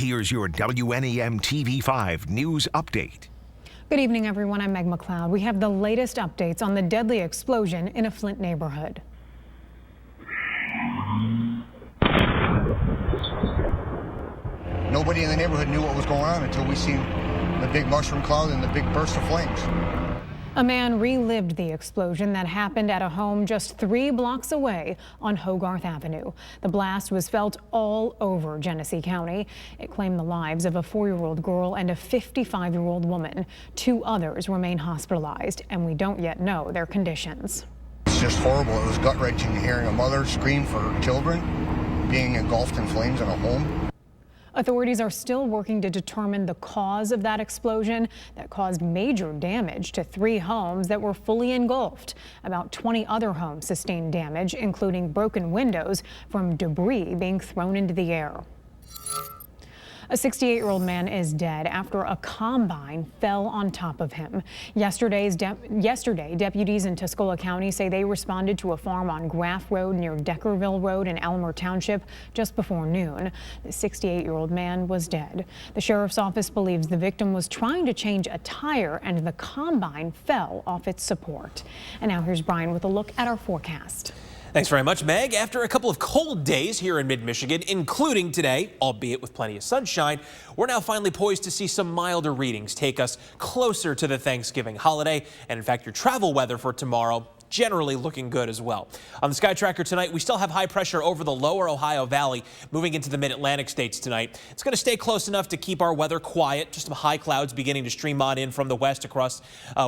Here's your WNEM TV5 news update. Good evening, everyone. I'm Meg McLeod. We have the latest updates on the deadly explosion in a Flint neighborhood. Nobody in the neighborhood knew what was going on until we seen the big mushroom cloud and the big burst of flames. A man relived the explosion that happened at a home just 3 blocks away on Hogarth Avenue. The blast was felt all over Genesee County. It claimed the lives of a 4-year-old girl and a 55-year-old woman. 2 others remain hospitalized, and we don't yet know their conditions. It's just horrible. It was gut-wrenching hearing a mother scream for her children, being engulfed in flames in a home. Authorities are still working to determine the cause of that explosion that caused major damage to 3 homes that were fully engulfed. About 20 other homes sustained damage, including broken windows from debris being thrown into the air. A 68-year-old man is dead after a combine fell on top of him. Yesterday, deputies in Tuscola County say they responded to a farm on Graff Road near Deckerville Road in Elmer Township just before noon. The 68-year-old man was dead. The sheriff's office believes the victim was trying to change a tire and the combine fell off its support. And now here's Brian with a look at our forecast. Thanks very much, Meg. After a couple of cold days here in mid-Michigan, including today, albeit with plenty of sunshine, we're now finally poised to see some milder readings take us closer to the Thanksgiving holiday. And in fact, your travel weather for tomorrow generally looking good as well. On the Sky Tracker tonight, we still have high pressure over the lower Ohio Valley moving into the mid-Atlantic states tonight. It's going to stay close enough to keep our weather quiet. Just some high clouds beginning to stream on in from the west across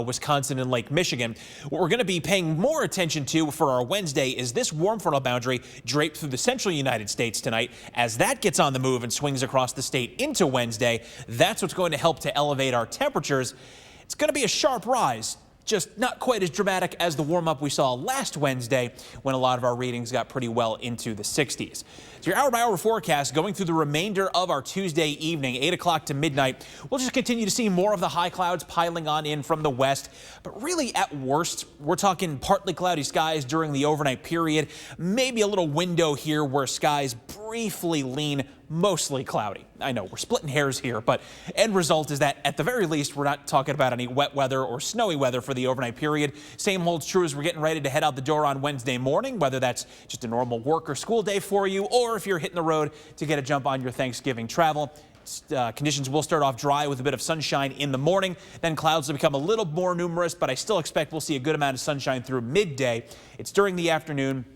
Wisconsin and Lake Michigan. What we're going to be paying more attention to for our Wednesday is this warm frontal boundary draped through the central United States tonight. As that gets on the move and swings across the state into Wednesday, that's what's going to help to elevate our temperatures. It's going to be a sharp rise, just not quite as dramatic as the warm-up we saw last Wednesday when a lot of our readings got pretty well into the 60s. So your hour-by-hour forecast going through the remainder of our Tuesday evening, 8 o'clock to midnight. We'll just continue to see more of the high clouds piling on in from the west. But really, at worst, we're talking partly cloudy skies during the overnight period. Maybe a little window here where skies briefly lean mostly cloudy. I know we're splitting hairs here, but end result is that at the very least, we're not talking about any wet weather or snowy weather for the overnight period. Same holds true as we're getting ready to head out the door on Wednesday morning, whether that's just a normal work or school day for you, or if you're hitting the road to get a jump on your Thanksgiving travel. Conditions will start off dry with a bit of sunshine in the morning. Then clouds will become a little more numerous, but I still expect we'll see a good amount of sunshine through midday. It's during the afternoon,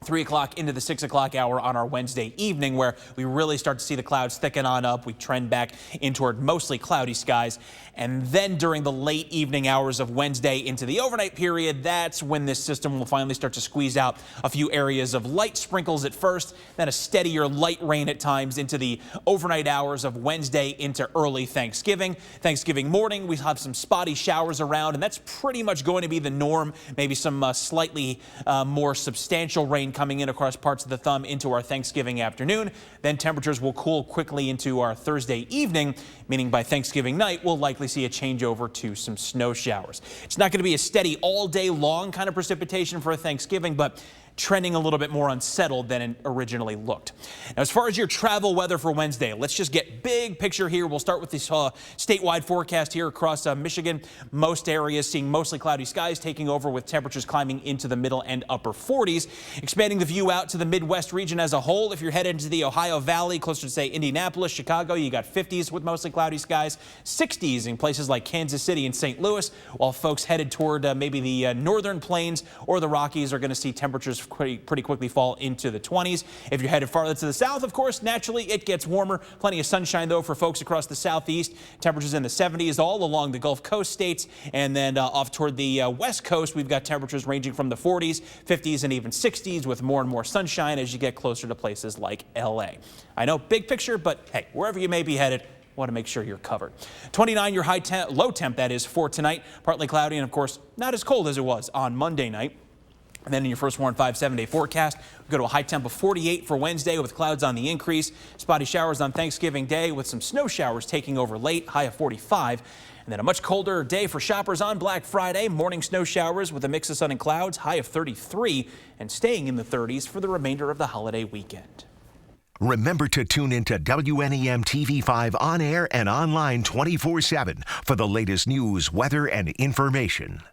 3 o'clock into the 6 o'clock hour on our Wednesday evening, where we really start to see the clouds thicken on up. We trend back in toward mostly cloudy skies. And then during the late evening hours of Wednesday into the overnight period, that's when this system will finally start to squeeze out a few areas of light sprinkles at first, then a steadier light rain at times into the overnight hours of Wednesday into early Thanksgiving. Thanksgiving morning, we have some spotty showers around, and that's pretty much going to be the norm. Maybe some slightly more substantial rain coming in across parts of the thumb into our Thanksgiving afternoon. Then temperatures will cool quickly into our Thursday evening, meaning by Thanksgiving night, we'll likely see a changeover to some snow showers. It's not going to be a steady all day long kind of precipitation for Thanksgiving, but trending a little bit more unsettled than it originally looked. Now, as far as your travel weather for Wednesday, let's just get big picture here. We'll start with this statewide forecast here across Michigan. Most areas seeing mostly cloudy skies taking over with temperatures climbing into the middle and upper 40s. Expanding the view out to the Midwest region as a whole. If you're headed into the Ohio Valley, closer to, say, Indianapolis, Chicago, you got 50s with mostly cloudy skies, 60s in places like Kansas City and St. Louis, while folks headed toward maybe the northern plains or the Rockies are going to see temperatures pretty quickly fall into the 20s. If you're headed farther to the south, of course, naturally it gets warmer. Plenty of sunshine, though, for folks across the southeast. Temperatures in the 70s all along the Gulf Coast states. And then off toward the west coast, we've got temperatures ranging from the 40s, 50s, and even 60s with more and more sunshine as you get closer to places like L.A. I know, big picture, but hey, wherever you may be headed, want to make sure you're covered. 29 your low temp, that is, for tonight. Partly cloudy and, of course, not as cold as it was on Monday night. And then in your First Warn5 7-day forecast, we go to a high temp of 48 for Wednesday with clouds on the increase. Spotty showers on Thanksgiving Day with some snow showers taking over late, high of 45. And then a much colder day for shoppers on Black Friday. Morning snow showers with a mix of sun and clouds, high of 33, and staying in the 30s for the remainder of the holiday weekend. Remember to tune into WNEM TV5 on air and online 24/7 for the latest news, weather, and information.